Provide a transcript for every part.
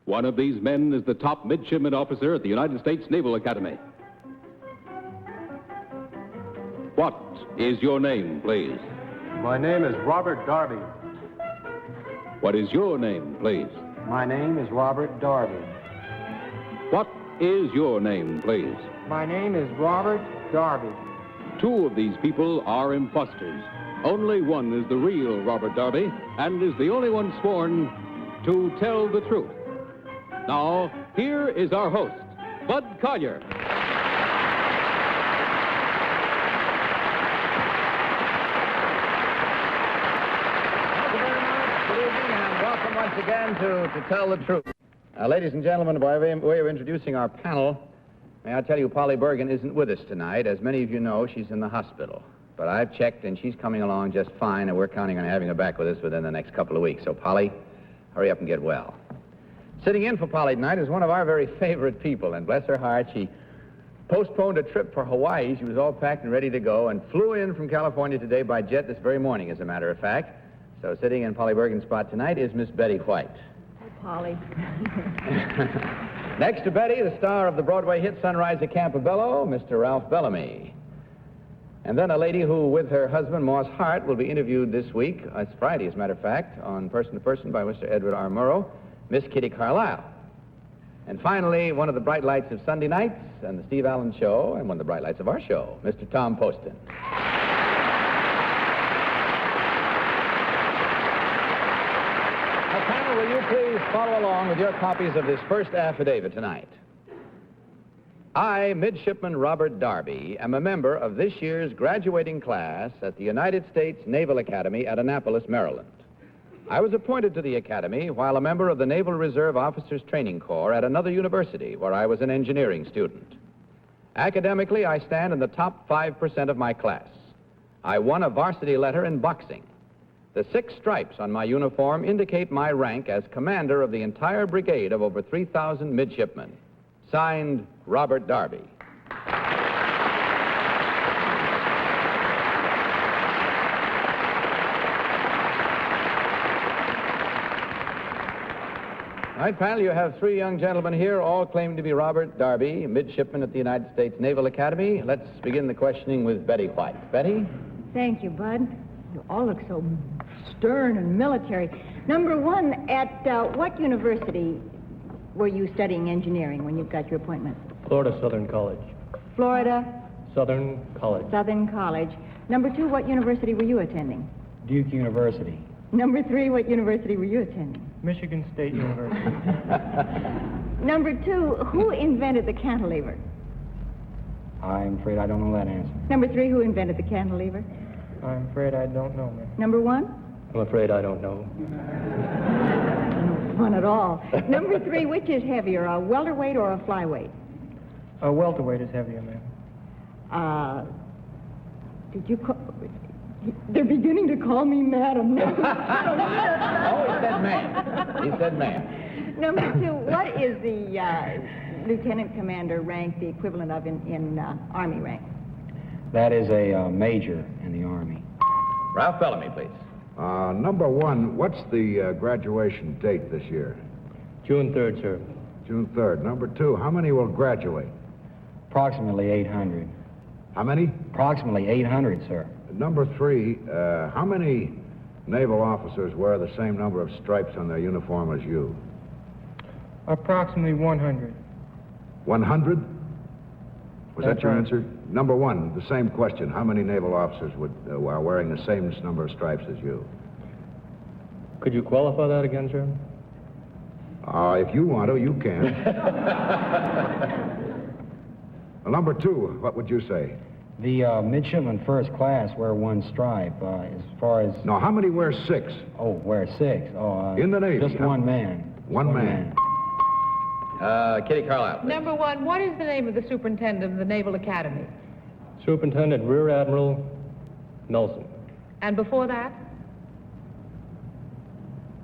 One of these men is the top midshipman officer at the United States Naval Academy. What is your name, please? My name is Robert Darby. What is your name, please? My name is Robert Darby. What is your name, please? My name is Robert Darby. Two of these people are imposters. Only one is the real Robert Darby and is the only one sworn to tell the truth. Now, here is our host, Bud Collier. Thank you very much. Good evening, and welcome once again to Tell the Truth. Ladies and gentlemen, by way of introducing our panel, may I tell you Polly Bergen isn't with us tonight. As many of you know, she's in the hospital. But I've checked, and she's coming along just fine, and we're counting on having her back with us within the next couple of weeks. So, Polly, hurry up and get well. Sitting in for Polly tonight is one of our very favorite people, and bless her heart, she postponed a trip for Hawaii. She was all packed and ready to go and flew in from California today by jet this very morning, as a matter of fact. So sitting in Polly Bergen's spot tonight is Miss Betty White. Hi, Polly. Next to Betty, the star of the Broadway hit Sunrise at Campobello, Mr. Ralph Bellamy. And then a lady who, with her husband, Moss Hart, will be interviewed this week, it's Friday, as a matter of fact, on Person to Person by Mr. Edward R. Murrow, Miss Kitty Carlisle. And finally, one of the bright lights of Sunday nights and the Steve Allen Show, and one of the bright lights of our show, Mr. Tom Poston. Now, panel, will you please follow along with your copies of this first affidavit tonight? I, Midshipman Robert Darby, am a member of this year's graduating class at the United States Naval Academy at Annapolis, Maryland. I was appointed to the Academy while a member of the Naval Reserve Officers Training Corps at another university where I was an engineering student. Academically, I stand in the top 5% of my class. I won a varsity letter in boxing. The 6 stripes on my uniform indicate my rank as commander of the entire brigade of over 3,000 midshipmen. Signed, Robert Darby. All right, panel, you have 3 young gentlemen here, all claim to be Robert Darby, midshipman at the United States Naval Academy. Let's begin the questioning with Betty White. Betty? Thank you, Bud. You all look so stern and military. Number 1, at what university were you studying engineering when you got your appointment? Florida Southern College. Florida? Southern College. Southern College. Number 2, what university were you attending? Duke University. Number 3, what university were you attending? Michigan State University. Number 2, who invented the cantilever? I'm afraid I don't know that answer. Number 3, who invented the cantilever? I'm afraid I don't know, ma'am. Number 1? I'm afraid I don't know. No fun at all. Number 3, which is heavier, a welterweight or a flyweight? A welterweight is heavier, ma'am. Did you call... They're beginning to call me madam now. Oh, he said ma'am. He said ma'am. Number 2, what is the lieutenant commander rank the equivalent of in Army rank? That is a major in the Army. Ralph Bellamy, please. Number 1, what's the graduation date this year? June 3rd, sir. June 3rd. Number 2, how many will graduate? Approximately 800. How many? Approximately 800, sir. Number 3, how many naval officers wear the same number of stripes on their uniform as you? Approximately 100. 100? Was that That's your right. answer? Number 1, the same question. How many naval officers are wearing the same number of stripes as you? Could you qualify that again, sir? If you want to, you can. Number 2, what would you say? The midshipmen first class wear 1 stripe. As far as... No, how many wear 6? Oh, wear 6. Oh, In the Navy, Just huh? 1 man. One man. Kitty Carlisle, please. Number 1, what is the name of the superintendent of the Naval Academy? Superintendent Rear Admiral Nelson. And before that?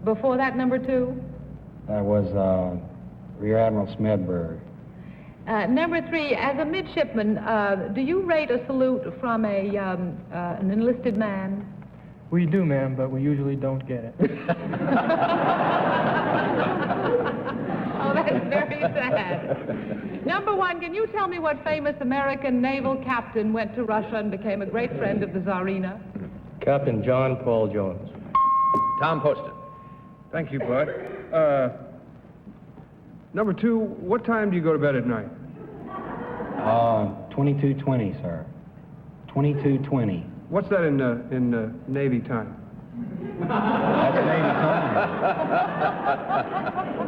Before that, number 2? That was Rear Admiral Smedberg. Number 3, as a midshipman, do you rate a salute from an enlisted man? We do, ma'am, but we usually don't get it. sad. Number one, can you tell me what famous American naval captain went to Russia and became a great friend of the Tsarina? Captain John Paul Jones. Tom Poston. Thank you, Bud. Number two, what time do you go to bed at night? 22:20, sir. 22:20. What's that in Navy time? That's Navy time.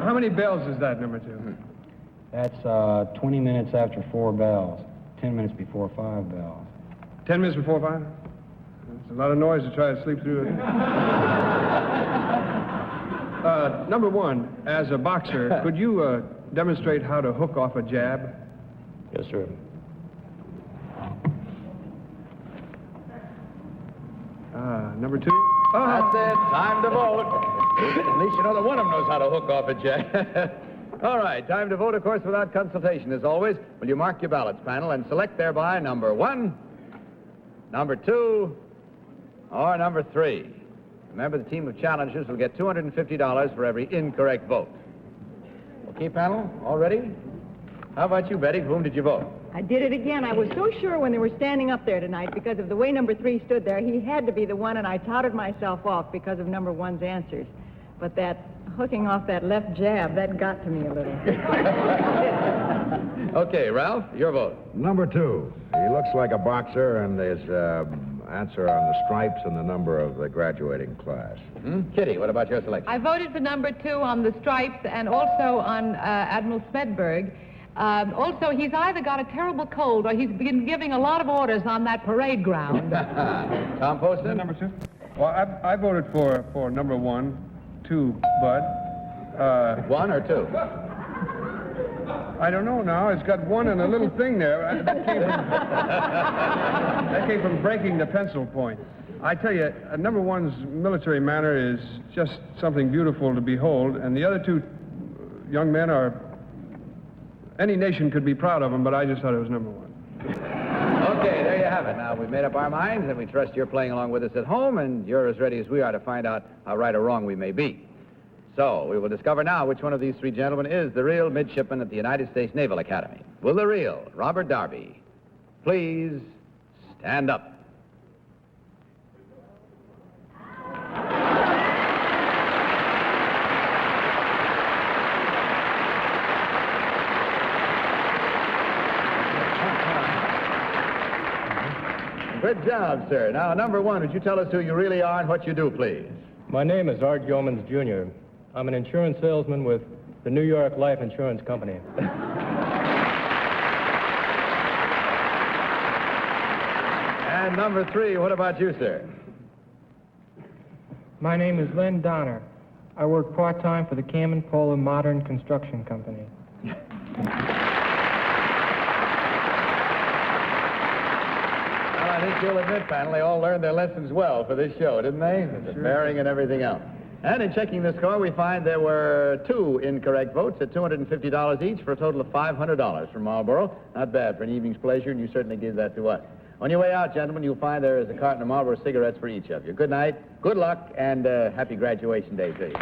How many bells is that, number two? That's 20 minutes after 4 bells. 10 minutes before 5 bells. 10 minutes before 5? That's a lot of noise to try to sleep through it. Number one, as a boxer, could you demonstrate how to hook off a jab? Yes, sir. Number two? That's it. Time to vote. At least you know that one of them knows how to hook off a jab. All right, time to vote, of course, without consultation, as always. Will you mark your ballots, panel, and select thereby number 1, number 2, or number 3. Remember, the team of challengers will get $250 for every incorrect vote. Okay, panel, all ready? How about you, Betty? For whom did you vote? I did it again. I was so sure when they were standing up there tonight because of the way number 3 stood there, he had to be the one, and I touted myself off because of number 1's answers. But that hooking off that left jab, that got to me a little. Okay, Ralph, your vote. Number 2. He looks like a boxer, and his answer on the stripes and the number of the graduating class. Kitty, what about your selection? I voted for number 2 on the stripes and also on Admiral Smedberg. Also, he's either got a terrible cold or he's been giving a lot of orders on that parade ground. Tom Poston? Number 2? Well, I voted for number 1, 2, Bud. 1 or 2? I don't know now. It's got 1 and a little thing there. That came from breaking the pencil point. I tell you, number 1's military manner is just something beautiful to behold, and the other 2 young men are... Any nation could be proud of them, but I just thought it was number 1. Okay, there you have it. Now, we've made up our minds, and we trust you're playing along with us at home, and you're as ready as we are to find out how right or wrong we may be. So, we will discover now which one of these 3 gentlemen is the real midshipman at the United States Naval Academy. Will the real Robert Darby please stand up? Good job, sir. Now, number 1, would you tell us who you really are and what you do, please? My name is Art Yeomans, Jr. I'm an insurance salesman with the New York Life Insurance Company. And number 3, what about you, sir? My name is Len Donner. I work part-time for the Cameron Polar Modern Construction Company. Well, I think you'll admit, panel, they all learned their lessons well for this show, didn't they? The bearing and everything else. And in checking the score, we find there were 2 incorrect votes at $250 each for a total of $500 from Marlboro. Not bad for an evening's pleasure, and you certainly give that to us. On your way out, gentlemen, you'll find there is a carton of Marlboro cigarettes for each of you. Good night, good luck, and happy graduation day to you.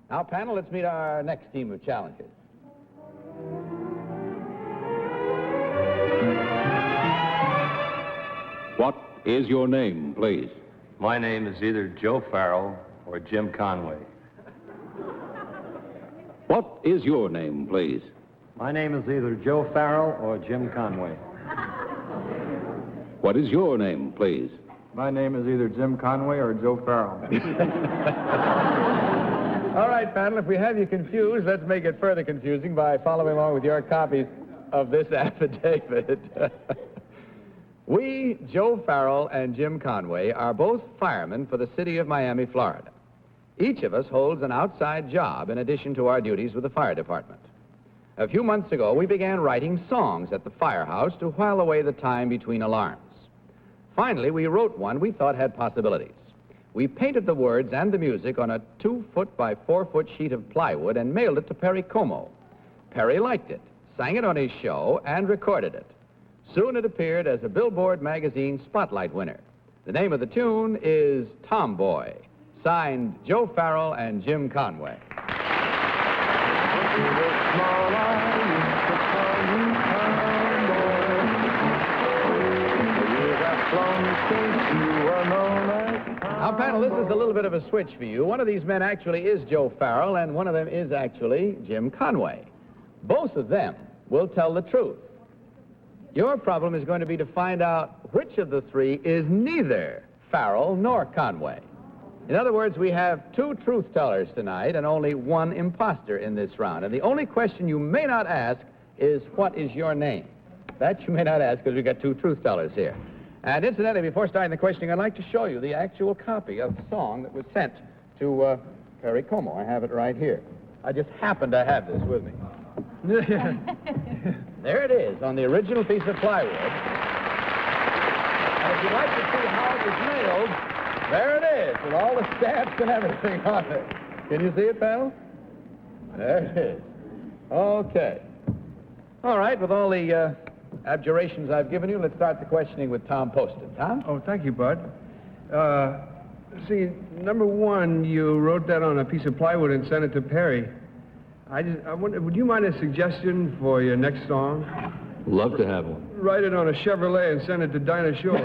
Now, panel, let's meet our next team of challengers. What is your name, please? My name is either Joe Farrell or Jim Conway. What is your name, please? My name is either Joe Farrell or Jim Conway. What is your name, please? My name is either Jim Conway or Joe Farrell. All right, panel, if we have you confused, let's make it further confusing by following along with your copies of this affidavit. We, Joe Farrell and Jim Conway, are both firemen for the city of Miami, Florida. Each of us holds an outside job in addition to our duties with the fire department. A few months ago, we began writing songs at the firehouse to while away the time between alarms. Finally, we wrote one we thought had possibilities. We painted the words and the music on a 2-foot by 4-foot sheet of plywood and mailed it to Perry Como. Perry liked it, sang it on his show, and recorded it. Soon it appeared as a Billboard magazine spotlight winner. The name of the tune is Tomboy, Signed, Joe Farrell and Jim Conway. Now, panel, this is a little bit of a switch for you. One of these men actually is Joe Farrell, and one of them is actually Jim Conway. Both of them will tell the truth. Your problem is going to be to find out which of the three is neither Farrell nor Conway. In other words, we have two truth tellers tonight and only one imposter in this round. And the only question you may not ask is, what is your name? That you may not ask because we've got two truth tellers here. And incidentally, before starting the questioning, I'd like to show you the actual copy of the song that was sent to Perry Como. I have it right here. I just happen to have this with me. There it is, on the original piece of plywood. And if you'd like to see how it was mailed, there it is, with all the stamps and everything on it. Can you see it, pal? There it is. Okay. All right, with all the abjurations I've given you, let's start the questioning with Tom Poston. Tom? Oh, thank you, Bud. See, number one, you wrote that on a piece of plywood and sent it to Perry. I wonder, would you mind a suggestion for your next song? Love to have one. Write it on a Chevrolet and send it to Dinah Shore.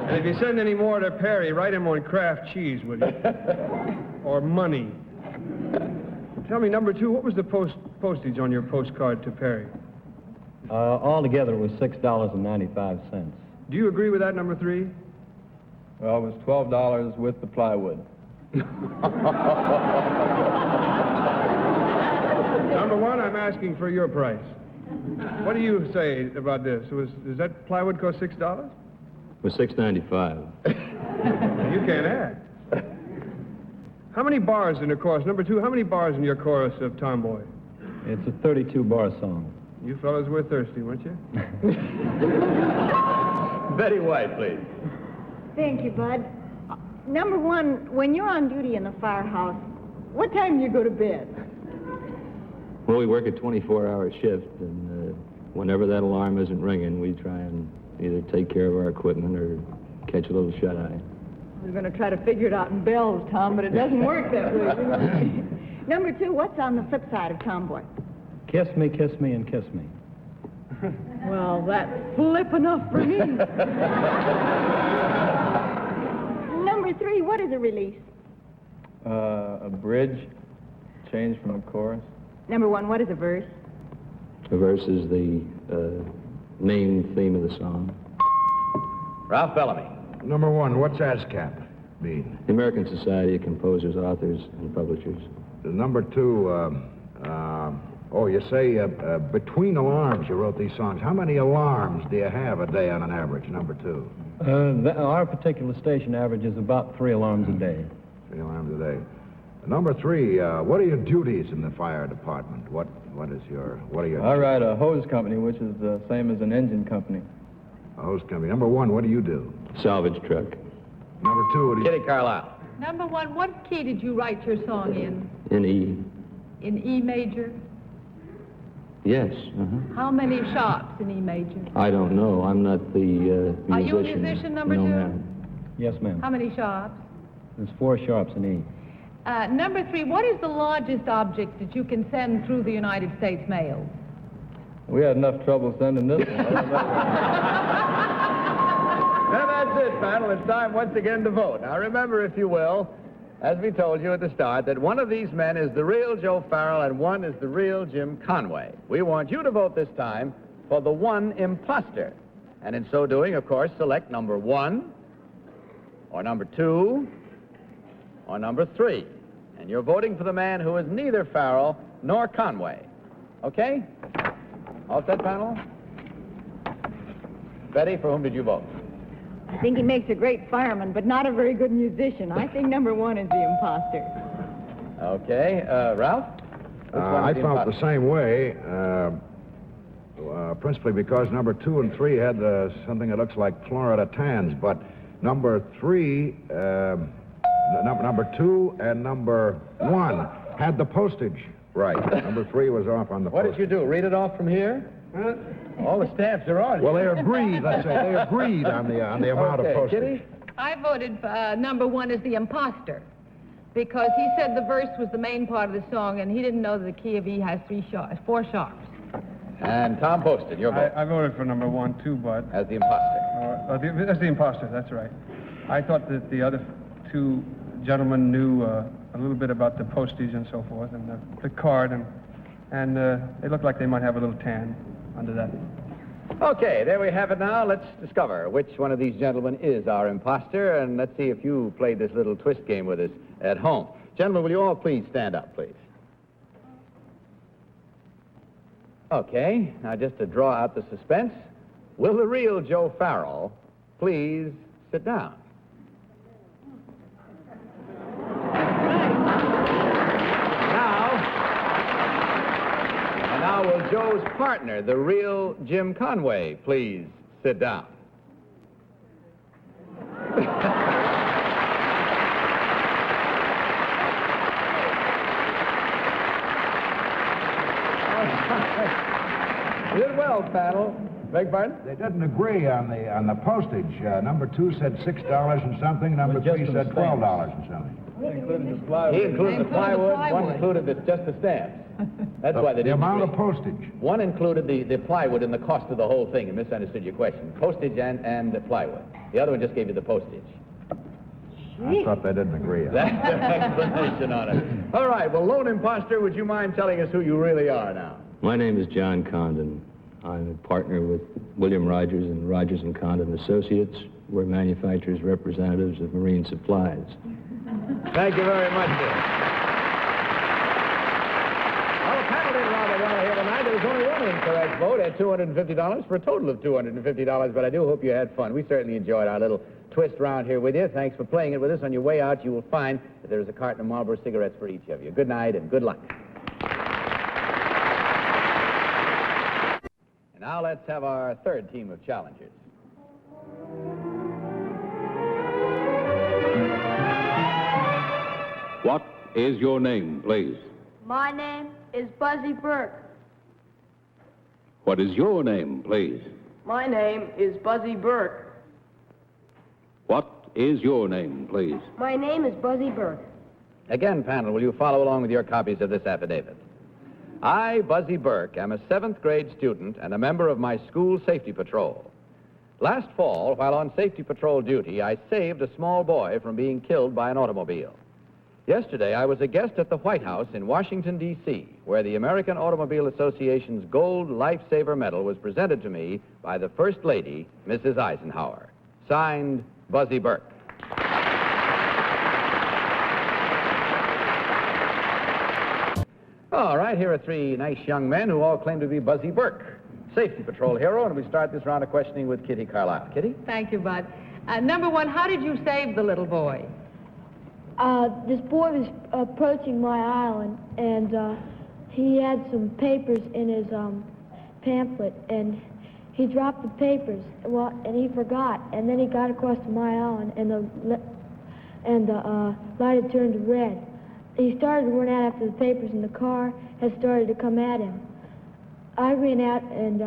And if you send any more to Perry, write him on Kraft cheese, would you? Or money. Tell me, number two, what was the postage on your postcard to Perry? Altogether, it was $6.95. Do you agree with that, number three? Well, it was $12 with the plywood. Number one, I'm asking for your price. What do you say about this? Does that plywood cost $6? It was $6.95. You can't add. How many bars in the chorus? Number two, how many bars in your chorus of Tomboy? It's a 32-bar song. You fellas were thirsty, weren't you? Betty White, please. Thank you, Bud. Number one, when you're on duty in the firehouse, what time do you go to bed? Well, we work a 24-hour shift, and whenever that alarm isn't ringing, we try and either take care of our equipment or catch a little shut-eye. We're going to try to figure it out in bells, Tom, but it doesn't work that way. Number two, what's on the flip side of Tomboy? Kiss me, and kiss me. Well, that's flip enough for me. Number three, what is a release? A bridge, change from the chorus. Number one, what is a verse? The verse is the main theme of the song. Ralph Bellamy. Number one, what's ASCAP mean? The American Society of Composers, Authors, and Publishers. Number two, you say between alarms you wrote these songs. How many alarms do you have a day on an average, number two? Our particular station averages about 3 alarms a day. 3 alarms a day. Number three, what are your duties in the fire department? What are your I ride a hose company, which is the same as an engine company. A hose company. Number one, what do you do? Salvage truck. Number two, what do you... Kitty Carlisle. Number one, what key did you write your song in? In E. In E major? Yes. How many shops in E major? I don't know. I'm not the musician. Are you a musician, number no, two? Ma'am. Yes, ma'am. How many shops? There's 4 sharps in E. Number three, what is the largest object that you can send through the United States mail? We had enough trouble sending this one. Now that's it, panel. It's time once again to vote. Now remember, if you will, as we told you at the start, that one of these men is the real Joe Farrell and one is the real Jim Conway. We want you to vote this time for the one imposter. And in so doing, of course, select number one, or number two, or number three. And you're voting for the man who is neither Farrell nor Conway. Okay? All set, panel? Betty, for whom did you vote? I think he makes a great fireman, but not a very good musician. I think number one is the imposter. Okay. Ralph? I felt the same way, principally because number 2 and 3 had something that looks like Florida tans, but number 3, number 2 and number 1 had the postage right. Number 3 was off on the What postage. did you do? Read it off from here? Huh? All the stamps are on. Well, they agreed, let's say. They agreed on the amount of postage. Kitty? I voted for number 1 as the imposter, because he said the verse was the main part of the song, and he didn't know that the key of E has 4 sharps. And Tom Poston, your vote. I voted for number 1, too, Bud. As the imposter. As the imposter, that's right. I thought that the other 2 gentlemen knew a little bit about the postage and so forth, and the card, and they looked like they might have a little tan under that. Okay, there we have it now. Let's discover which one of these gentlemen is our imposter, and let's see if you played this little twist game with us at home. Gentlemen, will you all please stand up, please? Okay, now just to draw out the suspense, will the real Joe Farrell please sit down? Now will Joe's partner, the real Jim Conway, please sit down? You did well, panel. Beg pardon? They didn't agree on the postage. Number 2 said $6 and something. Number 3 said $12 and something. He included the plywood. One included just the stamps. That's why they didn't The amount agree. of postage. One included the plywood and the cost of the whole thing and misunderstood your question. Postage and the plywood. The other one just gave you the postage. I thought they didn't agree on That's the explanation on it. All right, well, lone imposter, would you mind telling us who you really are now? My name is John Condon. I'm a partner with William Rogers and Rogers and Condon Associates. We're manufacturers representatives of marine supplies. Thank you very much, sir. Well, the panel did rather well here tonight. There was only one incorrect vote at $250 for a total of $250, but I do hope you had fun. We certainly enjoyed our little twist round here with you. Thanks for playing it with us. On your way out, you will find that there is a carton of Marlboro cigarettes for each of you. Good night and good luck. And now let's have our third team of challengers. What is your name, please? My name is Buzzy Burke. What is your name, please? My name is Buzzy Burke. What is your name, please? My name is Buzzy Burke. Again, panel, will you follow along with your copies of this affidavit? I, Buzzie Burke, am a 7th grade student and a member of my school safety patrol. Last fall, while on safety patrol duty, I saved a small boy from being killed by an automobile. Yesterday, I was a guest at the White House in Washington, D.C., where the American Automobile Association's Gold Lifesaver Medal was presented to me by the First Lady, Mrs. Eisenhower. Signed, Buzzie Burke. All right, here are 3 nice young men who all claim to be Buzzie Burke, safety patrol hero, and we start this round of questioning with Kitty Carlisle. Kitty? Thank you, Bud. Number 1, how did you save the little boy? This boy was approaching my island, and he had some papers in his pamphlet, and he dropped the papers, and he forgot, and then he got across to my island, and the light had turned red. He started to run out after the papers, and the car had started to come at him. I ran out and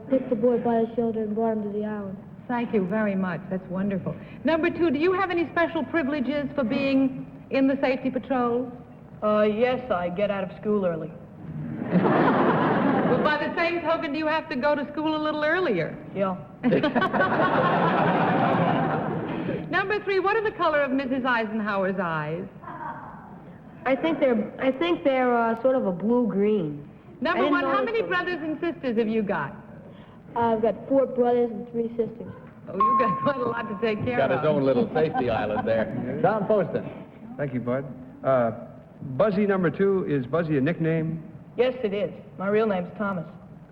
picked the boy by the shoulder and brought him to the island. Thank you very much. That's wonderful. Number 2, do you have any special privileges for being in the safety patrol? Yes, I get out of school early. Well, by the same token, do you have to go to school a little earlier? Yeah. Number 3, what are the color of Mrs. Eisenhower's eyes? I think they're sort of a blue-green. Number 1, how many brothers and sisters have you got? I've got 4 brothers and 3 sisters. Oh, you've got quite a lot to take care Got of. his own little safety island there. Tom Poston. Thank you, Bud. Buzzy number 2, is Buzzy a nickname? Yes, it is. My real name's Thomas.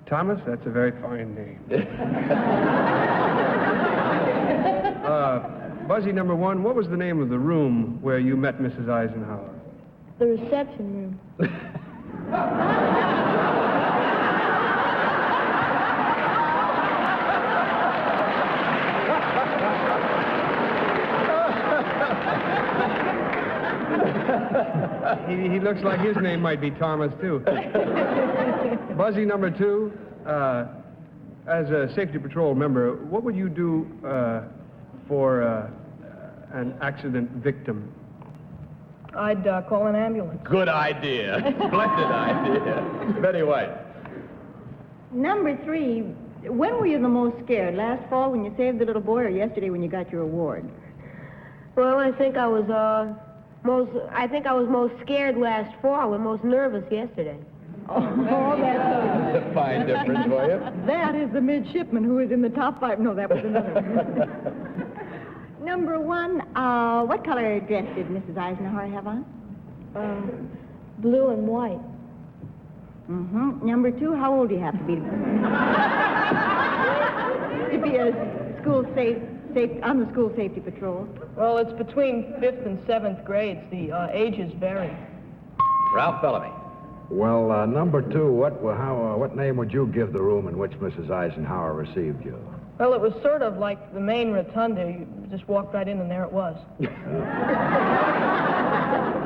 Thomas? That's a very fine name. Buzzy number 1, what was the name of the room where you met Mrs. Eisenhower? The reception room. He looks like his name might be Thomas, too. Buzzy number 2, as a safety patrol member, what would you do for an accident victim. I'd call an ambulance. Good idea. Splendid idea. Betty White. Number 3, when were you the most scared? Last fall when you saved the little boy, or yesterday when you got your award? Well, I think I was most scared last fall and most nervous yesterday. Oh, that's That's a fine difference for you. That is the midshipman who is in the top 5. No, that was another one. Number 1, what color dress did Mrs. Eisenhower have on? Blue and white. Mm-hmm. Number 2, how old do you have to be to be a school on the school safety patrol? Well, it's between 5th and 7th grades. The ages vary. Ralph Bellamy. Well, number 2, what name would you give the room in which Mrs. Eisenhower received you? Well, it was sort of like the main rotunda. You just walked right in and there it was.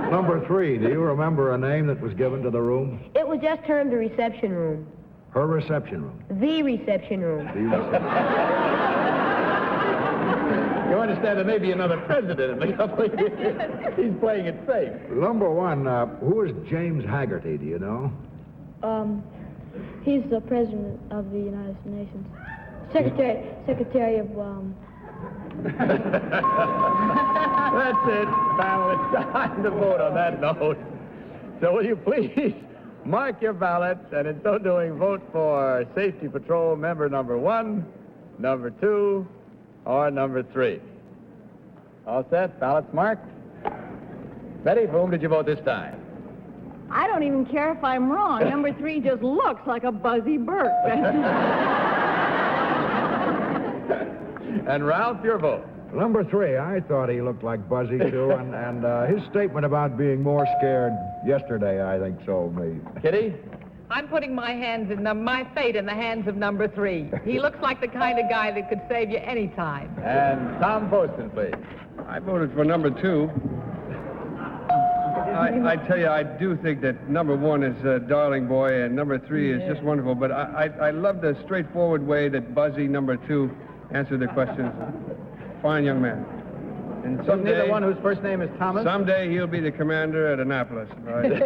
Number 3, do you remember a name that was given to the room? It was just termed the reception room. Her reception room. The reception room. The reception. You understand there may be another president in a couple of years. He's playing it safe. Number 1, who is James Haggerty, do you know? He's the president of the United Nations. Secretary of, That's it, panel. It's time to vote on that note. So will you please mark your ballots, and in so doing, vote for Safety Patrol member number 1, number 2, or number 3. All set? Ballots marked? Betty, for whom did you vote this time? I don't even care if I'm wrong. Number 3 just looks like a Buzzy Burke. And Ralph, your vote. Number 3, I thought he looked like Buzzy, too, and his statement about being more scared yesterday, I think so, me. Kitty? I'm putting my fate in the hands of number 3. He looks like the kind of guy that could save you any time. And Tom Poston, please. I voted for number 2. I tell you, I do think that number 1 is a darling boy, and number 3 is just wonderful. But I love the straightforward way that Buzzy, number 2, answered the questions. Fine young man. And someday, the one whose first name is Thomas? Someday he'll be the commander at Annapolis. Right?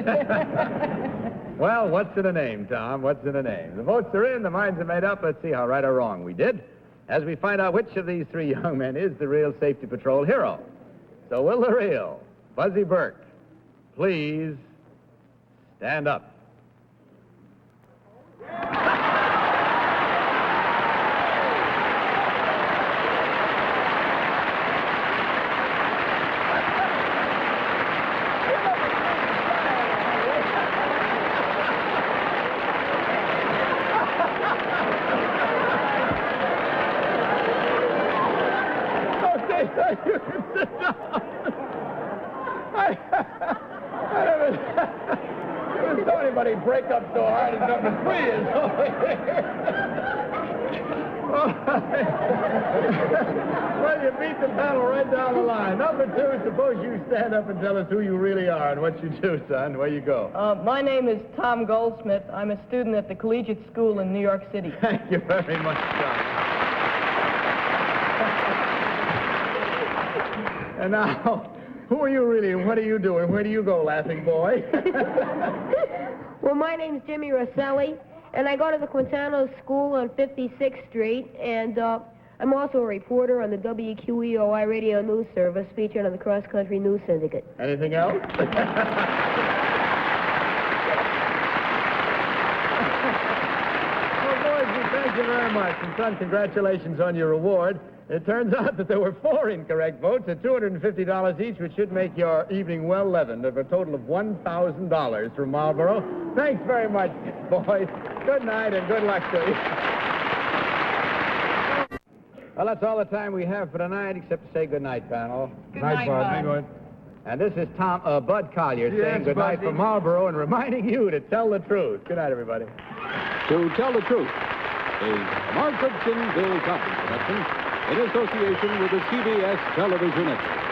Well, what's in a name, Tom? What's in a name? The votes are in, the minds are made up. Let's see how right or wrong we did as we find out which of these 3 young men is the real Safety Patrol hero. So will the real Buzzie Burke please stand up? You can sit down. I never saw anybody break up so hard as number 3 is over here. Well, you beat the panel right down the line. Number 2, suppose you stand up and tell us who you really are and what you do, son. Where you go? My name is Tom Goldsmith. I'm a student at the Collegiate School in New York City. Thank you very much, Tom. And now, who are you really and what are you doing? Where do you go, laughing boy? Well, my name's Jimmy Rosselli, and I go to the Quintano School on 56th Street, and I'm also a reporter on the WQEOI radio news service featured on the Cross Country News Syndicate. Anything else? Well, boys, we thank you very much. And, son, congratulations on your award. It turns out that there were 4 incorrect votes at $250 each, which should make your evening well leavened of a total of $1,000 from Marlboro. Thanks very much, boys. Good night and good luck to you. Well, that's all the time we have for tonight, except to say good night, panel. Good night, Bud. Good night. And this is Bud Collier Yes, saying good night Buzzy. from Marlboro and reminding you to tell the truth. Good night, everybody. To Tell the Truth is Mark Goodson, Bill Cotton production in association with the CBS Television Network.